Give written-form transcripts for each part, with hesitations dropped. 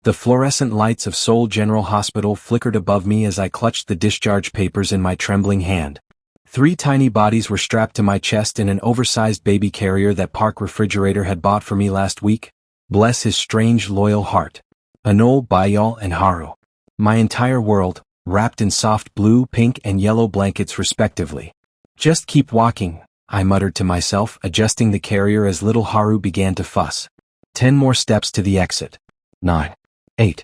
The fluorescent lights of Seoul General Hospital flickered above me as I clutched the discharge papers in my trembling hand. 3 tiny bodies were strapped to my chest in an oversized baby carrier that Park Refrigerator had bought for me last week. Bless his strange, loyal heart. Anol, Bayal, and Haru. My entire world, wrapped in soft blue, pink, and yellow blankets respectively. Just keep walking, I muttered to myself, adjusting the carrier as little Haru began to fuss. 10 more steps to the exit. 9. 8.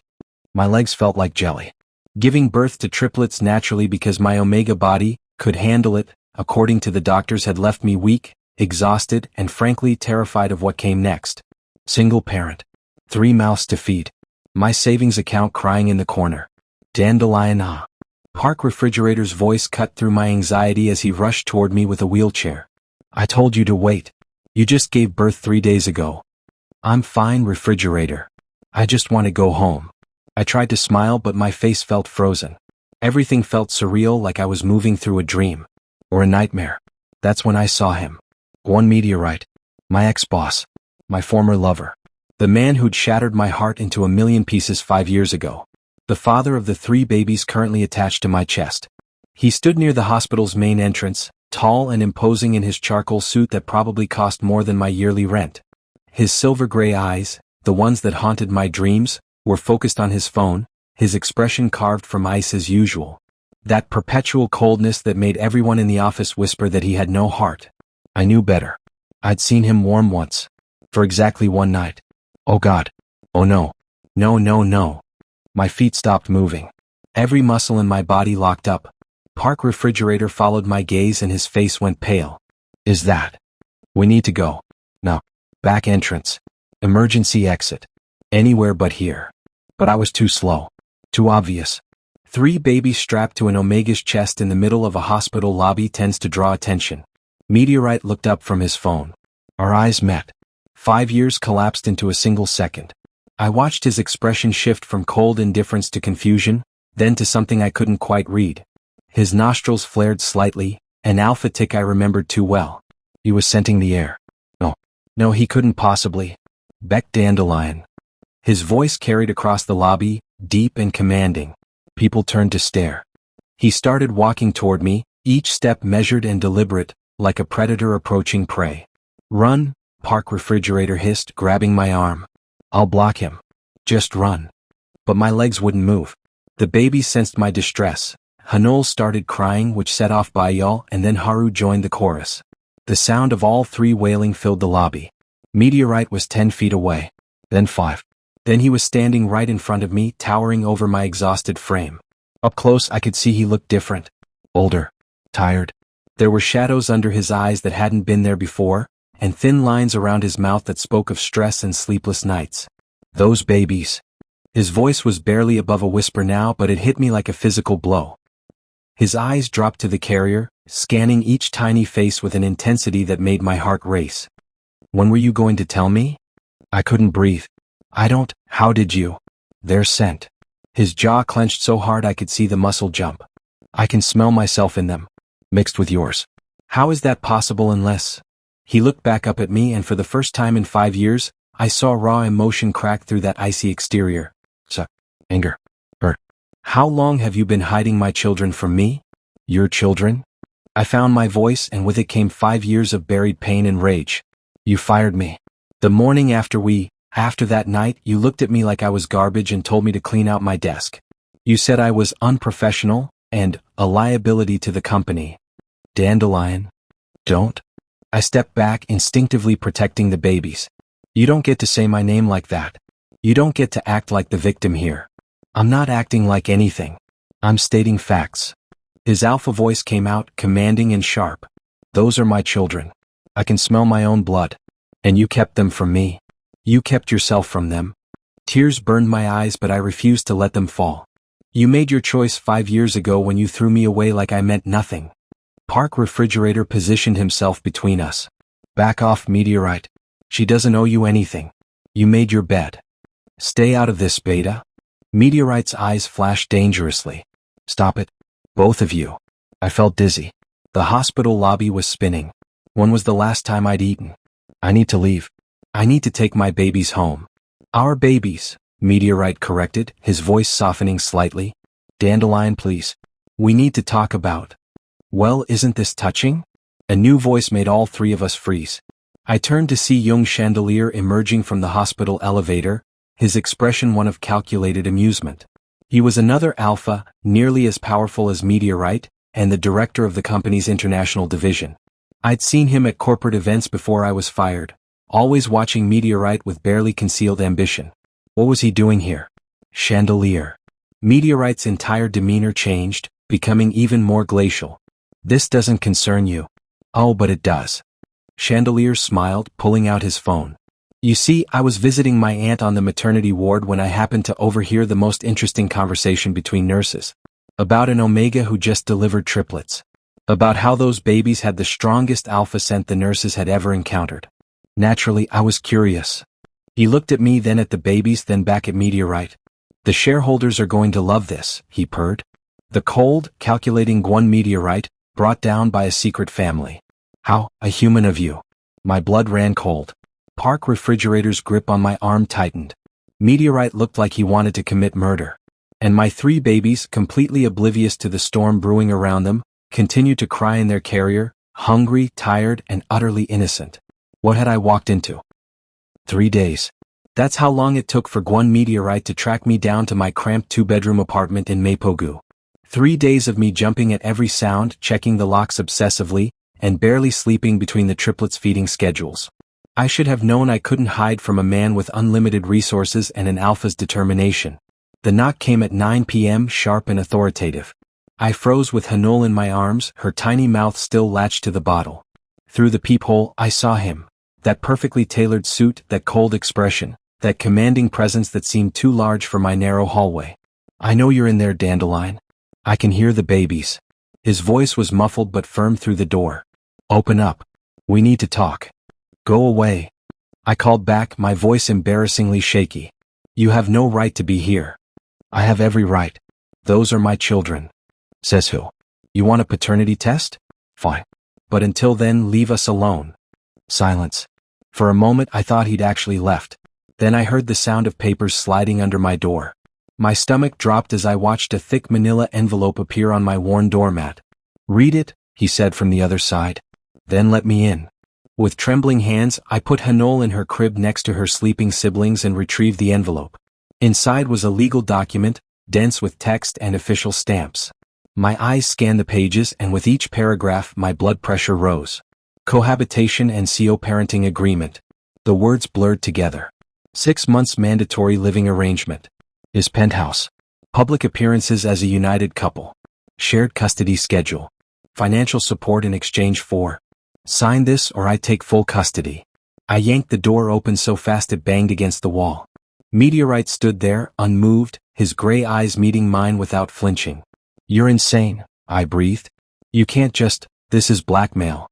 My legs felt like jelly. Giving birth to triplets naturally because my Omega body could handle it, according to the doctors, had left me weak, exhausted, and frankly terrified of what came next. Single parent. 3 mouths to feed. My savings account crying in the corner. Dandelion ah. Park Refrigerator's voice cut through my anxiety as he rushed toward me with a wheelchair. I told you to wait. You just gave birth 3 days ago. I'm fine, Refrigerator. I just want to go home. I tried to smile, but my face felt frozen. Everything felt surreal, like I was moving through a dream. Or a nightmare. That's when I saw him. Gwon Meteorite. My ex-boss. My former lover. The man who'd shattered my heart into a million pieces 5 years ago. The father of the 3 babies currently attached to my chest. He stood near the hospital's main entrance, tall and imposing in his charcoal suit that probably cost more than my yearly rent. His silver-gray eyes, the ones that haunted my dreams, were focused on his phone, his expression carved from ice as usual. That perpetual coldness that made everyone in the office whisper that he had no heart. I knew better. I'd seen him warm once. For exactly 1 night. Oh God. Oh no. No, no, no. My feet stopped moving. Every muscle in my body locked up. Park Refrigerator followed my gaze and his face went pale. Is that? We need to go. No. Back entrance. Emergency exit. Anywhere but here. But I was too slow. Too obvious. 3 babies strapped to an Omega's chest in the middle of a hospital lobby tends to draw attention. Meteorite looked up from his phone. Our eyes met. 5 years collapsed into a single second. I watched his expression shift from cold indifference to confusion, then to something I couldn't quite read. His nostrils flared slightly, an alpha tick I remembered too well. He was scenting the air. No, he couldn't possibly. Baek Dandelion. His voice carried across the lobby, deep and commanding. People turned to stare. He started walking toward me, each step measured and deliberate, like a predator approaching prey. Run, Park Refrigerator hissed, grabbing my arm. I'll block him. Just run. But my legs wouldn't move. The babies sensed my distress. Hanol started crying, which set off Bayal, and then Haru joined the chorus. The sound of all 3 wailing filled the lobby. Meteorite was 10 feet away. Then 5. Then he was standing right in front of me, towering over my exhausted frame. Up close I could see he looked different. Older. Tired. There were shadows under his eyes that hadn't been there before, and thin lines around his mouth that spoke of stress and sleepless nights. Those babies. His voice was barely above a whisper now, but it hit me like a physical blow. His eyes dropped to the carrier, scanning each tiny face with an intensity that made my heart race. When were you going to tell me? I couldn't breathe. How did you? They're sent. His jaw clenched so hard I could see the muscle jump. I can smell myself in them. Mixed with yours. How is that possible unless? He looked back up at me, and for the first time in 5 years, I saw raw emotion crack through that icy exterior. Anger. Hurt. How long have you been hiding my children from me? Your children? I found my voice, and with it came 5 years of buried pain and rage. You fired me. The morning after that night, you looked at me like I was garbage and told me to clean out my desk. You said I was unprofessional and a liability to the company. Dandelion. Don't. I stepped back, instinctively protecting the babies. You don't get to say my name like that. You don't get to act like the victim here. I'm not acting like anything. I'm stating facts. His alpha voice came out, commanding and sharp. Those are my children. I can smell my own blood. And you kept them from me. You kept yourself from them. Tears burned my eyes, but I refused to let them fall. You made your choice 5 years ago when you threw me away like I meant nothing. Park Refrigerator positioned himself between us. Back off, Meteorite. She doesn't owe you anything. You made your bed. Stay out of this, Beta. Meteorite's eyes flashed dangerously. Stop it. Both of you. I felt dizzy. The hospital lobby was spinning. When was the last time I'd eaten? I need to leave. I need to take my babies home. Our babies. Meteorite corrected, his voice softening slightly. Dandelion, please. We need to talk about. Well, isn't this touching? A new voice made all three of us freeze. I turned to see Jung Chandelier emerging from the hospital elevator, his expression one of calculated amusement. He was another alpha, nearly as powerful as Meteorite, and the director of the company's international division. I'd seen him at corporate events before I was fired, always watching Meteorite with barely concealed ambition. What was he doing here? Chandelier. Meteorite's entire demeanor changed, becoming even more glacial. This doesn't concern you. Oh, but it does. Chandelier smiled, pulling out his phone. You see, I was visiting my aunt on the maternity ward when I happened to overhear the most interesting conversation between nurses. About an Omega who just delivered triplets. About how those babies had the strongest alpha scent the nurses had ever encountered. Naturally, I was curious. He looked at me, then at the babies, then back at Meteorite. The shareholders are going to love this, he purred. The cold, calculating Gwon Meteorite, brought down by a secret family. How, a human of you. My blood ran cold. Park Refrigerator's grip on my arm tightened. Meteorite looked like he wanted to commit murder. And my three babies, completely oblivious to the storm brewing around them, continued to cry in their carrier, hungry, tired, and utterly innocent. What had I walked into? 3 days. That's how long it took for Gwon Meteorite to track me down to my cramped 2-bedroom apartment in Mapogu. 3 days of me jumping at every sound, checking the locks obsessively, and barely sleeping between the triplets' feeding schedules. I should have known I couldn't hide from a man with unlimited resources and an alpha's determination. The knock came at 9 p.m., sharp and authoritative. I froze with Hanul in my arms, her tiny mouth still latched to the bottle. Through the peephole, I saw him. That perfectly tailored suit, that cold expression, that commanding presence that seemed too large for my narrow hallway. I know you're in there, Dandelion. I can hear the babies. His voice was muffled but firm through the door. Open up. We need to talk. Go away. I called back, my voice embarrassingly shaky. You have no right to be here. I have every right. Those are my children. Says who? You want a paternity test? Fine. But until then, leave us alone. Silence. For a moment I thought he'd actually left. Then I heard the sound of papers sliding under my door. My stomach dropped as I watched a thick manila envelope appear on my worn doormat. Read it, he said from the other side. Then let me in. With trembling hands, I put Hanul in her crib next to her sleeping siblings and retrieved the envelope. Inside was a legal document, dense with text and official stamps. My eyes scanned the pages, and with each paragraph my blood pressure rose. Cohabitation and CO parenting agreement. The words blurred together. 6 months mandatory living arrangement. His penthouse. Public appearances as a united couple. Shared custody schedule. Financial support in exchange for. Sign this or I take full custody. I yanked the door open so fast it banged against the wall. Meteorite stood there, unmoved, his gray eyes meeting mine without flinching. You're insane, I breathed. You can't just, this is blackmail.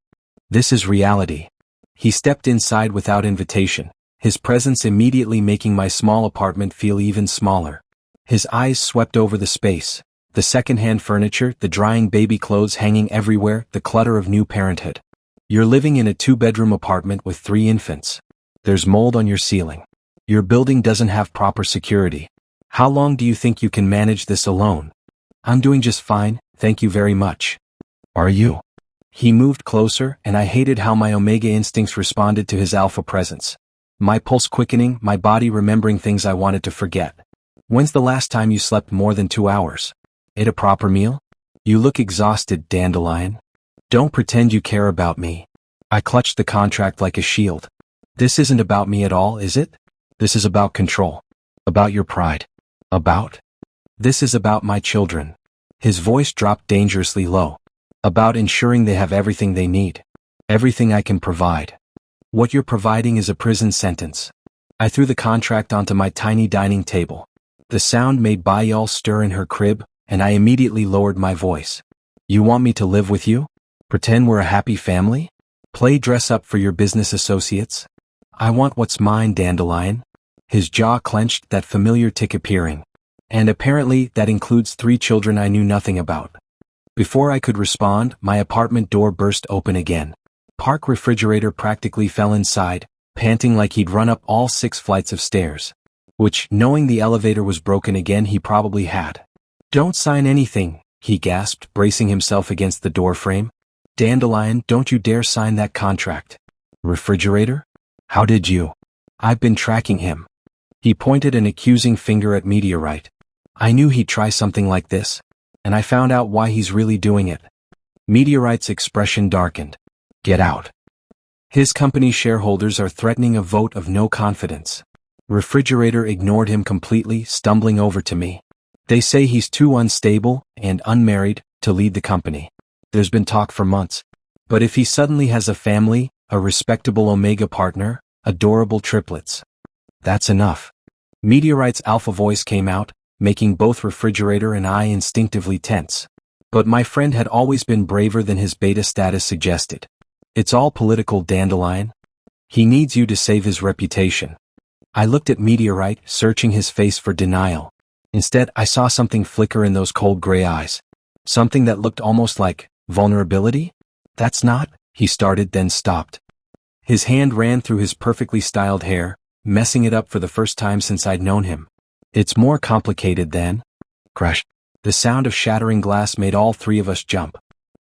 This is reality. He stepped inside without invitation, his presence immediately making my small apartment feel even smaller. His eyes swept over the space, the second-hand furniture, the drying baby clothes hanging everywhere, the clutter of new parenthood. You're living in a 2-bedroom apartment with 3 infants. There's mold on your ceiling. Your building doesn't have proper security. How long do you think you can manage this alone? I'm doing just fine, thank you very much. Are you? He moved closer, and I hated how my Omega instincts responded to his alpha presence. My pulse quickening, my body remembering things I wanted to forget. When's the last time you slept more than 2 hours? Ate a proper meal? You look exhausted, Dandelion. Don't pretend you care about me. I clutched the contract like a shield. This isn't about me at all, is it? This is about control. About your pride. This is about my children. His voice dropped dangerously low. About ensuring they have everything they need. Everything I can provide. What you're providing is a prison sentence. I threw the contract onto my tiny dining table. The sound made Bayal stir in her crib, and I immediately lowered my voice. You want me to live with you? Pretend we're a happy family? Play dress up for your business associates? I want what's mine, Dandelion. His jaw clenched, that familiar tick appearing. And apparently that includes 3 children I knew nothing about. Before I could respond, my apartment door burst open again. Park Refrigerator practically fell inside, panting like he'd run up all 6 flights of stairs. which, knowing the elevator was broken again, he probably had. "Don't sign anything," he gasped, bracing himself against the door frame. "Dandelion, don't you dare sign that contract." "Refrigerator? How did you?" "I've been tracking him." He pointed an accusing finger at Meteorite. "I knew he'd try something like this. And I found out why he's really doing it." Meteorite's expression darkened. "Get out." His company shareholders are threatening a vote of no confidence. Refrigerator ignored him completely, stumbling over to me. "They say he's too unstable and unmarried to lead the company. There's been talk for months. But if he suddenly has a family, a respectable Omega partner, adorable triplets. That's enough." Meteorite's alpha voice came out, making both Refrigerator and I instinctively tense. But my friend had always been braver than his beta status suggested. "It's all political, Dandelion. He needs you to save his reputation." I looked at Meteorite, searching his face for denial. Instead, I saw something flicker in those cold gray eyes. Something that looked almost like vulnerability? "That's not," he started, then stopped. His hand ran through his perfectly styled hair, messing it up for the first time since I'd known him. "It's more complicated than..." Crash. The sound of shattering glass made all three of us jump.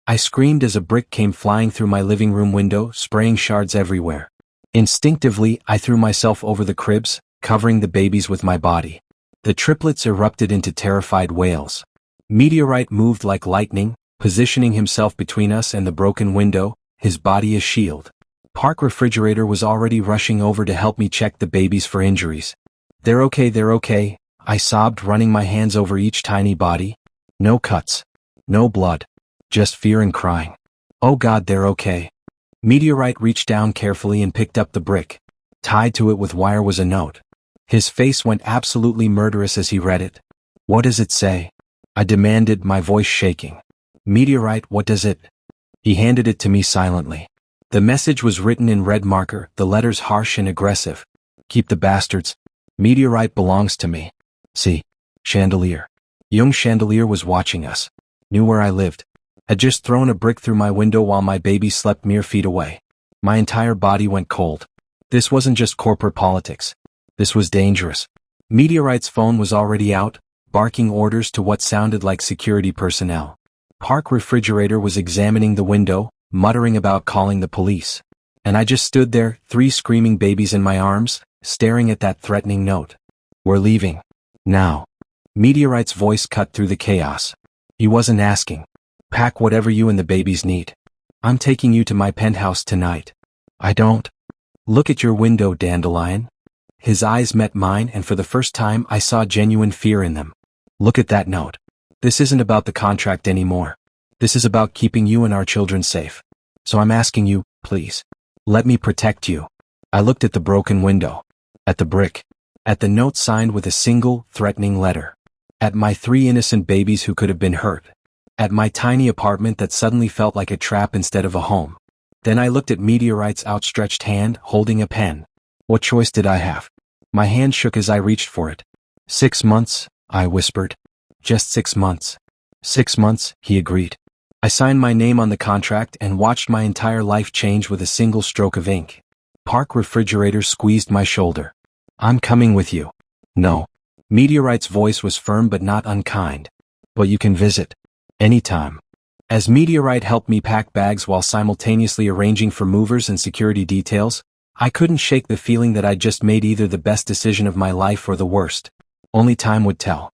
I screamed as a brick came flying through my living room window, spraying shards everywhere. Instinctively, I threw myself over the cribs, covering the babies with my body. The triplets erupted into terrified wails. Meteorite moved like lightning, positioning himself between us and the broken window, his body a shield. Park Refrigerator was already rushing over to help me check the babies for injuries. They're okay, I sobbed, running my hands over each tiny body. "No cuts. No blood. Just fear and crying. Oh God, they're okay." Meteorite reached down carefully and picked up the brick. Tied to it with wire was a note. His face went absolutely murderous as he read it. "What does it say?" I demanded, my voice shaking. "Meteorite, what does it?" He handed it to me silently. The message was written in red marker, the letters harsh and aggressive. "Keep the bastards. Meteorite belongs to me. See. Chandelier." Jung Chandelier was watching us. Knew where I lived. Had just thrown a brick through my window while my baby slept mere feet away. My entire body went cold. This wasn't just corporate politics. This was dangerous. Meteorite's phone was already out, barking orders to what sounded like security personnel. Park Refrigerator was examining the window, muttering about calling the police. And I just stood there, 3 screaming babies in my arms, staring at that threatening note. "We're leaving. Now." Meteorite's voice cut through the chaos. He wasn't asking. "Pack whatever you and the babies need. I'm taking you to my penthouse tonight." "I don't." "Look at your window, Dandelion." His eyes met mine, and for the first time I saw genuine fear in them. "Look at that note. This isn't about the contract anymore. This is about keeping you and our children safe. So I'm asking you, please, let me protect you." I looked at the broken window. At the brick. At the note signed with a single, threatening letter. At my 3 innocent babies who could have been hurt. At my tiny apartment that suddenly felt like a trap instead of a home. Then I looked at Meteorite's outstretched hand, holding a pen. What choice did I have? My hand shook as I reached for it. 6 months, I whispered. "Just 6 months." 6 months, he agreed. I signed my name on the contract and watched my entire life change with a single stroke of ink. Park Refrigerator squeezed my shoulder. "I'm coming with you." "No." Meteorite's voice was firm but not unkind. "But you can visit. Anytime." As Meteorite helped me pack bags while simultaneously arranging for movers and security details, I couldn't shake the feeling that I'd just made either the best decision of my life or the worst. Only time would tell.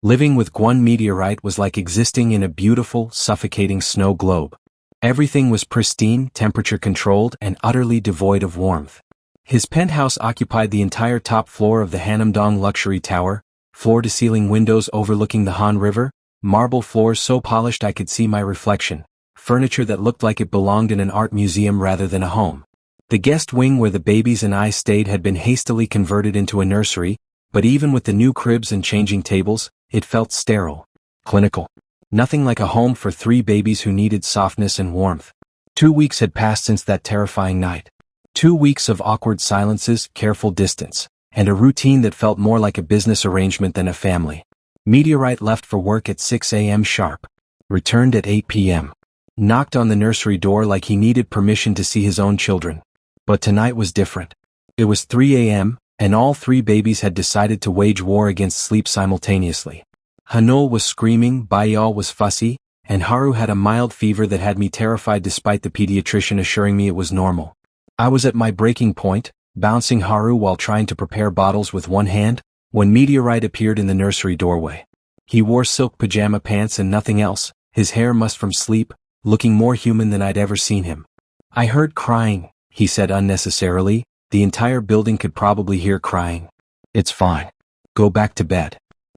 Living with Gwon Meteorite was like existing in a beautiful, suffocating snow globe. Everything was pristine, temperature-controlled, and utterly devoid of warmth. His penthouse occupied the entire top floor of the Hanamdong luxury tower, floor-to-ceiling windows overlooking the Han River, marble floors so polished I could see my reflection, furniture that looked like it belonged in an art museum rather than a home. The guest wing where the babies and I stayed had been hastily converted into a nursery, but even with the new cribs and changing tables, it felt sterile, clinical. Nothing like a home for 3 babies who needed softness and warmth. 2 weeks had passed since that terrifying night. 2 weeks of awkward silences, careful distance, and a routine that felt more like a business arrangement than a family. Meteorite left for work at 6 a.m. sharp. Returned at 8 p.m. Knocked on the nursery door like he needed permission to see his own children. But tonight was different. It was 3 a.m., and all three babies had decided to wage war against sleep simultaneously. Hanul was screaming, Baeol was fussy, and Haru had a mild fever that had me terrified despite the pediatrician assuring me it was normal. I was at my breaking point, bouncing Haru while trying to prepare bottles with one hand, when Meteorite appeared in the nursery doorway. He wore silk pajama pants and nothing else, his hair mussed from sleep, looking more human than I'd ever seen him. I heard crying, he said unnecessarily. The entire building could probably hear crying. It's fine. Go back to bed.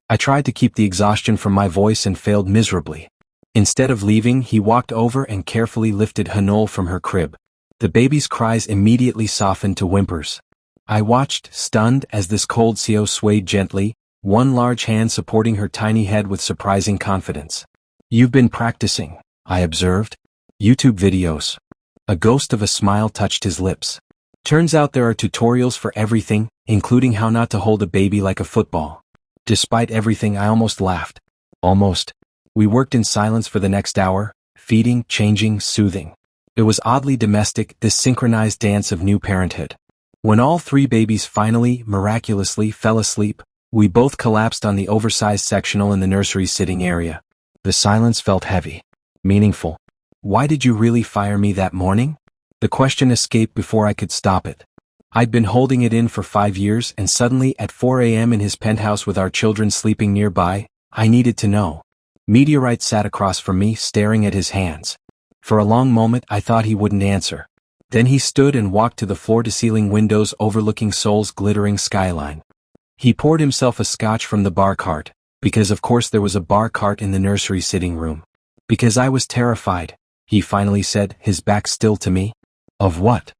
I tried to keep the exhaustion from my voice and failed miserably. Instead of leaving, he walked over and carefully lifted Hanul from her crib. The baby's cries immediately softened to whimpers. I watched, stunned, as this cold CEO swayed gently, one large hand supporting her tiny head with surprising confidence. You've been practicing, I observed. YouTube videos. A ghost of a smile touched his lips. Turns out there are tutorials for everything, including how not to hold a baby like a football. Despite everything, I almost laughed. Almost. We worked in silence for the next hour, feeding, changing, soothing. It was oddly domestic, this synchronized dance of new parenthood. When all three babies finally, miraculously, fell asleep, we both collapsed on the oversized sectional in the nursery sitting area. The silence felt heavy. Meaningful. Why did you really fire me that morning? The question escaped before I could stop it. I'd been holding it in for 5 years, and suddenly at 4 a.m. in his penthouse with our children sleeping nearby, I needed to know. Meteorite sat across from me, staring at his hands. For a long moment I thought he wouldn't answer. Then he stood and walked to the floor-to-ceiling windows overlooking Seoul's glittering skyline. He poured himself a scotch from the bar cart, because of course there was a bar cart in the nursery sitting room. Because I was terrified, he finally said, his back still to me. Of what?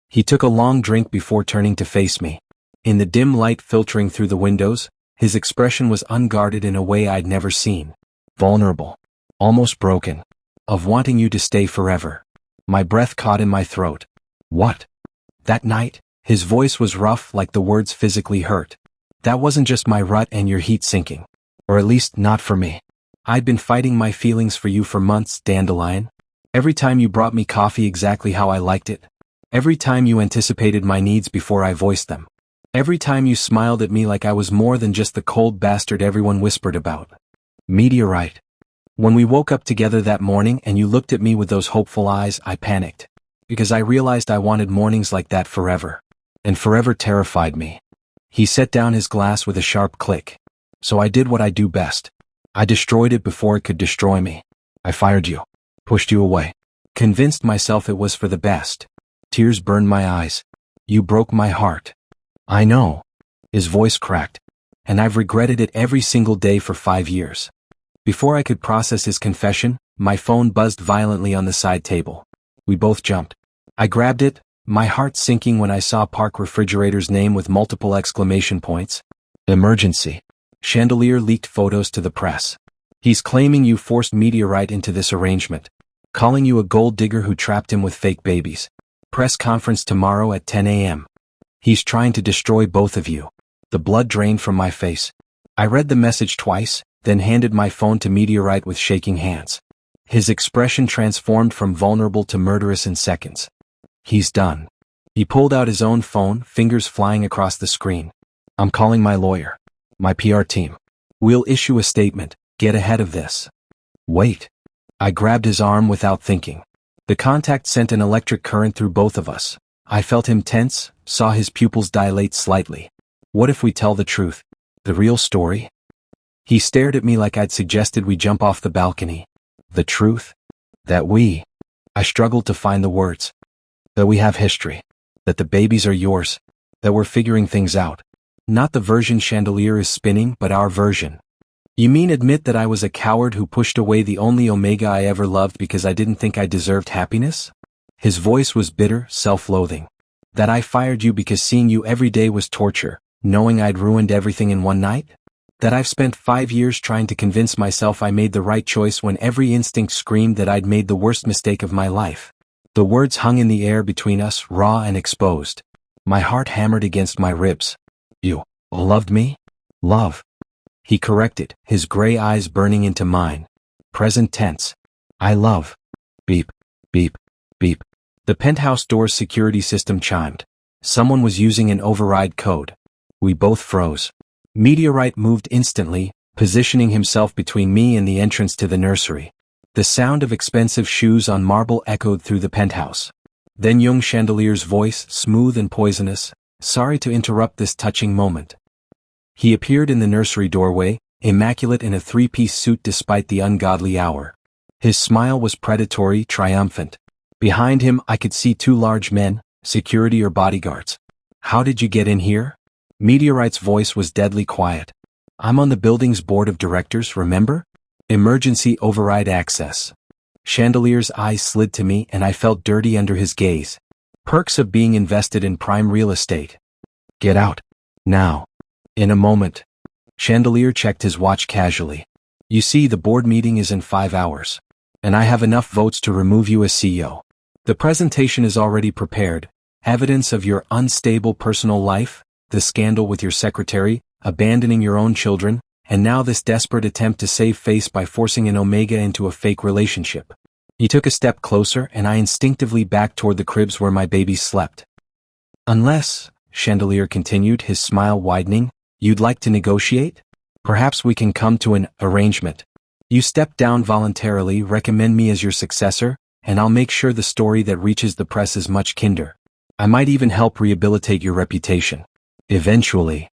He took a long drink before turning to face me. In the dim light filtering through the windows, his expression was unguarded in a way I'd never seen. Vulnerable. Almost broken. Of wanting you to stay forever. My breath caught in my throat. What? That night, his voice was rough, like the words physically hurt. That wasn't just my rut and your heat sinking. Or at least not for me. I'd been fighting my feelings for you for months, Dandelion. Every time you brought me coffee exactly how I liked it. Every time you anticipated my needs before I voiced them. Every time you smiled at me like I was more than just the cold bastard everyone whispered about. Meteorite. When we woke up together that morning and you looked at me with those hopeful eyes, I panicked. Because I realized I wanted mornings like that forever. And forever terrified me. He set down his glass with a sharp click. So I did what I do best. I destroyed it before it could destroy me. I fired you. Pushed you away. Convinced myself it was for the best. Tears burned my eyes. You broke my heart. I know. His voice cracked. And I've regretted it every single day for 5 years. Before I could process his confession, my phone buzzed violently on the side table. We both jumped. I grabbed it, my heart sinking when I saw Park Refrigerator's name with multiple exclamation points. Emergency. Chandelier leaked photos to the press. He's claiming you forced Meteorite into this arrangement. Calling you a gold digger who trapped him with fake babies. Press conference tomorrow at 10 a.m. He's trying to destroy both of you. The blood drained from my face. I read the message twice, then handed my phone to Meteorite with shaking hands. His expression transformed from vulnerable to murderous in seconds. He's done. He pulled out his own phone, fingers flying across the screen. I'm calling my lawyer. My PR team. We'll issue a statement. Get ahead of this. Wait. I grabbed his arm without thinking. The contact sent an electric current through both of us. I felt him tense, saw his pupils dilate slightly. What if we tell the truth? The real story? He stared at me like I'd suggested we jump off the balcony. The truth? That we... I struggled to find the words. That we have history. That the babies are yours. That we're figuring things out. Not the version Chandelier is spinning, but our version. You mean admit that I was a coward who pushed away the only Omega I ever loved because I didn't think I deserved happiness? His voice was bitter, self-loathing. That I fired you because seeing you every day was torture, knowing I'd ruined everything in one night? That I've spent 5 years trying to convince myself I made the right choice when every instinct screamed that I'd made the worst mistake of my life. The words hung in the air between us, raw and exposed. My heart hammered against my ribs. You loved me? Love. He corrected, his gray eyes burning into mine. Present tense. I love. Beep, beep, beep. The penthouse door's security system chimed. Someone was using an override code. We both froze. Meteorite moved instantly, positioning himself between me and the entrance to the nursery. The sound of expensive shoes on marble echoed through the penthouse. Then Jung Chandelier's voice, smooth and poisonous, "Sorry to interrupt this touching moment." He appeared in the nursery doorway, immaculate in a three-piece suit despite the ungodly hour. His smile was predatory, triumphant. Behind him I could see two large men, security or bodyguards. "How did you get in here?" Meteorite's voice was deadly quiet. "I'm on the building's board of directors, remember? Emergency override access." Chandelier's eyes slid to me and I felt dirty under his gaze. Perks of being invested in prime real estate. "Get out. Now." "In a moment." Chandelier checked his watch casually. "You see, the board meeting is in 5 hours. And I have enough votes to remove you as CEO. The presentation is already prepared. Evidence of your unstable personal life, the scandal with your secretary, abandoning your own children, and now this desperate attempt to save face by forcing an Omega into a fake relationship." He took a step closer and I instinctively backed toward the cribs where my babies slept. "Unless," Chandelier continued, his smile widening, "you'd like to negotiate? Perhaps we can come to an arrangement. You step down voluntarily, recommend me as your successor, and I'll make sure the story that reaches the press is much kinder. I might even help rehabilitate your reputation. Eventually."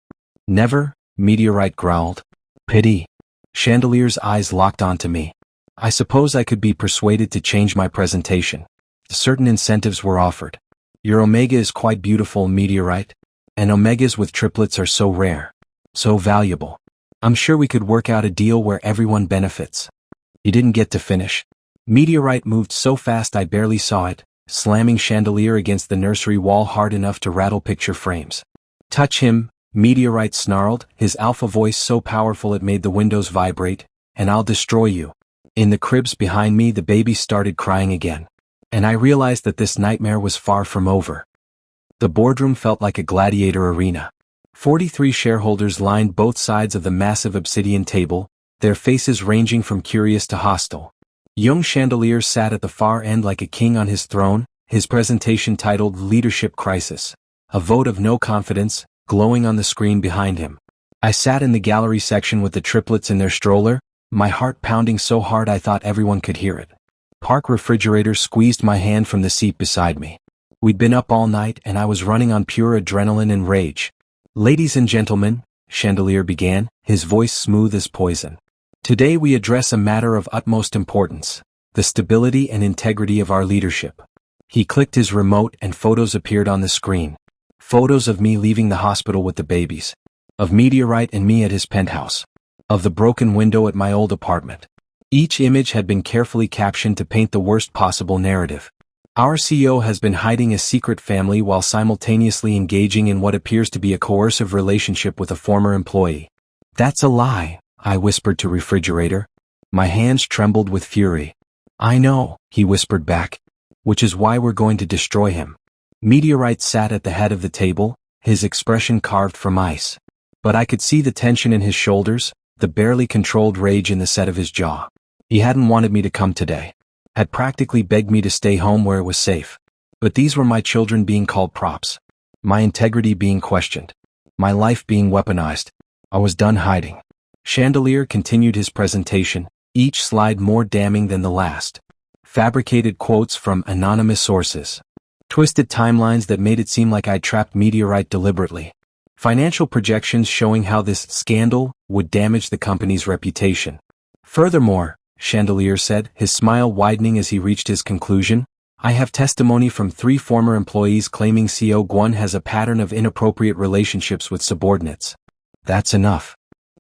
"Never," Meteorite growled. "Pity." Chandelier's eyes locked onto me. "I suppose I could be persuaded to change my presentation. Certain incentives were offered. Your Omega is quite beautiful, Meteorite. And Omegas with triplets are so rare. So valuable. I'm sure we could work out a deal where everyone benefits." He didn't get to finish. Meteorite moved so fast I barely saw it, slamming Chandelier against the nursery wall hard enough to rattle picture frames. "Touch him," Meteorite snarled, his alpha voice so powerful it made the windows vibrate, "and I'll destroy you." In the cribs behind me the baby started crying again. And I realized that this nightmare was far from over. The boardroom felt like a gladiator arena. 43 shareholders lined both sides of the massive obsidian table, their faces ranging from curious to hostile. Jung Chandelier sat at the far end like a king on his throne, his presentation titled Leadership Crisis, a vote of no confidence, glowing on the screen behind him. I sat in the gallery section with the triplets in their stroller, my heart pounding so hard I thought everyone could hear it. Park Refrigerator squeezed my hand from the seat beside me. We'd been up all night and I was running on pure adrenaline and rage. "Ladies and gentlemen," Chandelier began, his voice smooth as poison. "Today we address a matter of utmost importance, the stability and integrity of our leadership." He clicked his remote and photos appeared on the screen. Photos of me leaving the hospital with the babies. Of Meteorite and me at his penthouse. Of the broken window at my old apartment. Each image had been carefully captioned to paint the worst possible narrative. Our CEO has been hiding a secret family while simultaneously engaging in what appears to be a coercive relationship with a former employee. "That's a lie," I whispered to Refrigerator. My hands trembled with fury. "I know," he whispered back. "Which is why we're going to destroy him." Meteorite sat at the head of the table, his expression carved from ice. But I could see the tension in his shoulders, the barely controlled rage in the set of his jaw. He hadn't wanted me to come today. Had practically begged me to stay home where it was safe. But these were my children being called props. My integrity being questioned. My life being weaponized. I was done hiding. Chandelier continued his presentation, each slide more damning than the last. Fabricated quotes from anonymous sources. Twisted timelines that made it seem like I'd trapped Meteorite deliberately. Financial projections showing how this scandal would damage the company's reputation. "Furthermore," Chandelier said, his smile widening as he reached his conclusion, "I have testimony from 3 former employees claiming CEO Gwon has a pattern of inappropriate relationships with subordinates." "That's enough."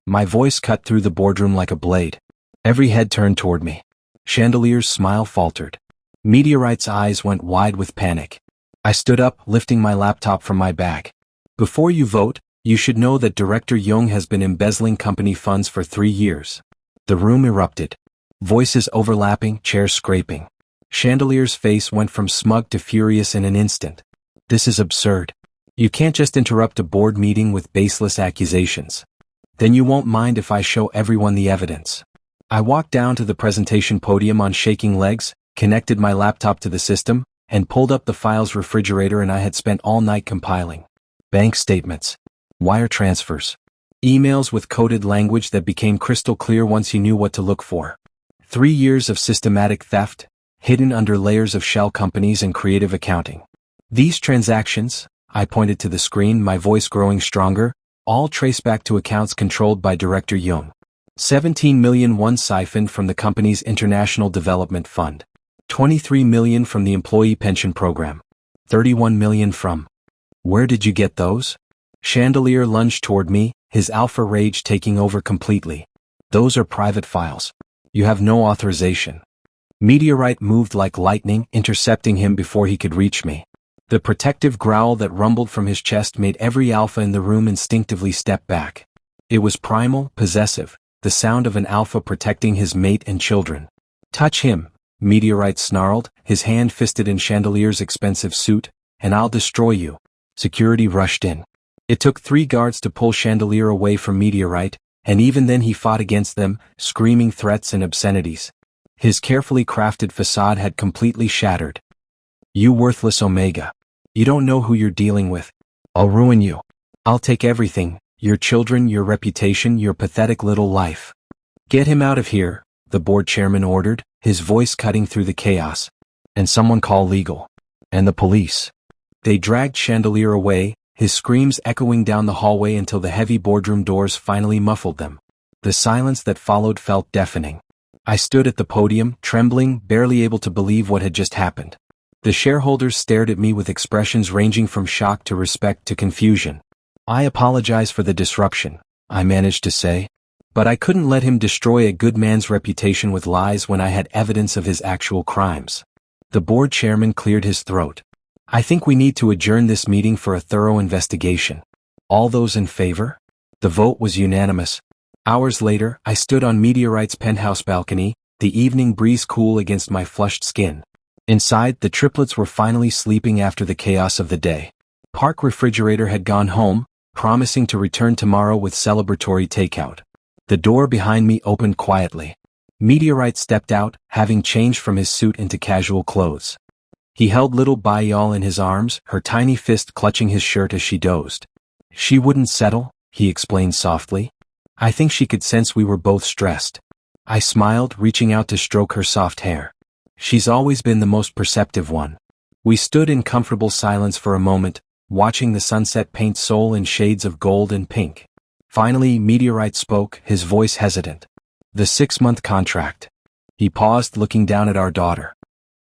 My voice cut through the boardroom like a blade. Every head turned toward me. Chandelier's smile faltered. Meteorite's eyes went wide with panic. I stood up, lifting my laptop from my bag. "Before you vote, you should know that Director Jung has been embezzling company funds for 3 years. The room erupted. Voices overlapping, chairs scraping. Chandelier's face went from smug to furious in an instant. "This is absurd. You can't just interrupt a board meeting with baseless accusations. Then you won't mind if I show everyone the evidence." I walked down to the presentation podium on shaking legs, connected my laptop to the system, and pulled up the files Refrigerator and I had spent all night compiling. Bank statements. Wire transfers. Emails with coded language that became crystal clear once you knew what to look for. 3 years of systematic theft, hidden under layers of shell companies and creative accounting. These transactions, I pointed to the screen, my voice growing stronger, all trace back to accounts controlled by Director Jung. 17 million won siphoned from the company's International Development Fund. 23 million from the Employee Pension Program. 31 million from. Where did you get those? Chandelier lunged toward me, his alpha rage taking over completely. Those are private files. You have no authorization. Meteorite moved like lightning, intercepting him before he could reach me. The protective growl that rumbled from his chest made every alpha in the room instinctively step back. It was primal, possessive, the sound of an alpha protecting his mate and children. Touch him, Meteorite snarled, his hand fisted in Chandelier's expensive suit, and I'll destroy you. Security rushed in. It took 3 guards to pull Chandelier away from Meteorite, and even then he fought against them, screaming threats and obscenities. His carefully crafted facade had completely shattered. You worthless Omega. You don't know who you're dealing with. I'll ruin you. I'll take everything, your children, your reputation, your pathetic little life. Get him out of here, the board chairman ordered, his voice cutting through the chaos. And someone call legal. And the police. They dragged Chandelier away, his screams echoing down the hallway until the heavy boardroom doors finally muffled them. The silence that followed felt deafening. I stood at the podium, trembling, barely able to believe what had just happened. The shareholders stared at me with expressions ranging from shock to respect to confusion. I apologize for the disruption, I managed to say. But I couldn't let him destroy a good man's reputation with lies when I had evidence of his actual crimes. The board chairman cleared his throat. I think we need to adjourn this meeting for a thorough investigation. All those in favor? The vote was unanimous. Hours later, I stood on Meteorite's penthouse balcony, the evening breeze cool against my flushed skin. Inside, the triplets were finally sleeping after the chaos of the day. Park Refrigerator had gone home, promising to return tomorrow with celebratory takeout. The door behind me opened quietly. Meteorite stepped out, having changed from his suit into casual clothes. He held little Baek in his arms, her tiny fist clutching his shirt as she dozed. She wouldn't settle, he explained softly. I think she could sense we were both stressed. I smiled, reaching out to stroke her soft hair. She's always been the most perceptive one. We stood in comfortable silence for a moment, watching the sunset paint Seoul in shades of gold and pink. Finally, Meteorite spoke, his voice hesitant. The 6-month contract. He paused, looking down at our daughter.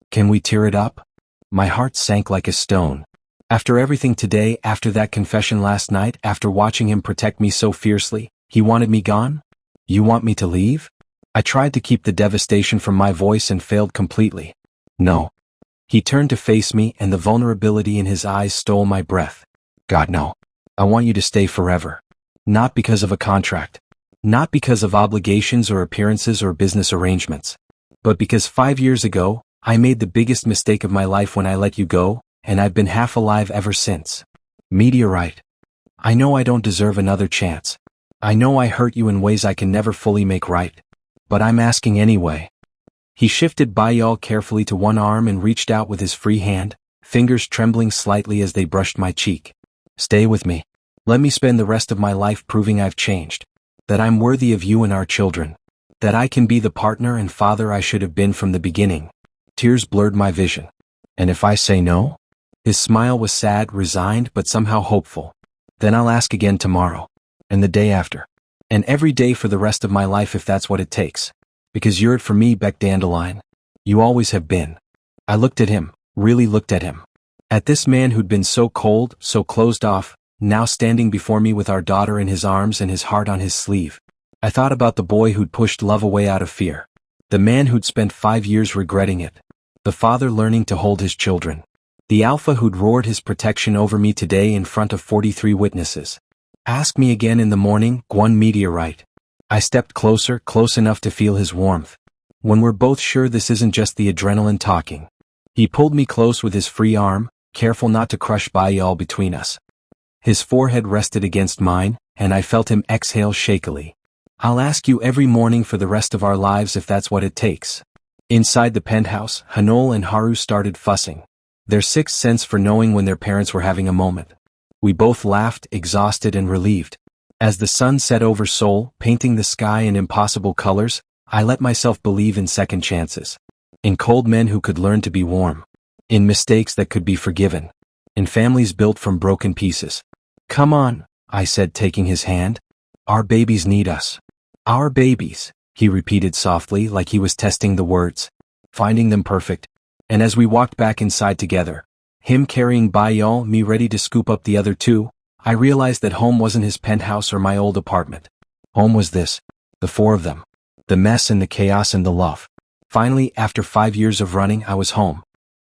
Can we tear it up? My heart sank like a stone. After everything today, after that confession last night, after watching him protect me so fiercely, he wanted me gone? You want me to leave? I tried to keep the devastation from my voice and failed completely. No. He turned to face me, and the vulnerability in his eyes stole my breath. God, no. I want you to stay forever. Not because of a contract. Not because of obligations or appearances or business arrangements. But because 5 years ago, I made the biggest mistake of my life when I let you go, and I've been half alive ever since. Meteorite. I know I don't deserve another chance. I know I hurt you in ways I can never fully make right. But I'm asking anyway. He shifted Baek carefully to one arm and reached out with his free hand, fingers trembling slightly as they brushed my cheek. Stay with me. Let me spend the rest of my life proving I've changed. That I'm worthy of you and our children. That I can be the partner and father I should have been from the beginning. Tears blurred my vision. And if I say no? His smile was sad, resigned, but somehow hopeful. Then I'll ask again tomorrow. And the day after. And every day for the rest of my life if that's what it takes. Because you're it for me, Baek Dandelion. You always have been. I looked at him, really looked at him. At this man who'd been so cold, so closed off, now standing before me with our daughter in his arms and his heart on his sleeve. I thought about the boy who'd pushed love away out of fear. The man who'd spent 5 years regretting it. The father learning to hold his children. The alpha who'd roared his protection over me today in front of 43 witnesses. Ask me again in the morning, Gwon Meteorite. I stepped closer, close enough to feel his warmth. When we're both sure this isn't just the adrenaline talking. He pulled me close with his free arm, careful not to crush Baek between us. His forehead rested against mine, and I felt him exhale shakily. I'll ask you every morning for the rest of our lives if that's what it takes. Inside the penthouse, Hanol and Haru started fussing. Their sixth sense for knowing when their parents were having a moment. We both laughed, exhausted and relieved. As the sun set over Seoul, painting the sky in impossible colors, I let myself believe in second chances. In cold men who could learn to be warm. In mistakes that could be forgiven. In families built from broken pieces. "Come on," I said, taking his hand. "Our babies need us." "Our babies," he repeated softly, like he was testing the words. Finding them perfect. And as we walked back inside together, him carrying Bayo, me ready to scoop up the other two, I realized that home wasn't his penthouse or my old apartment. Home was this. The four of them. The mess and the chaos and the love. Finally, after 5 years of running, I was home.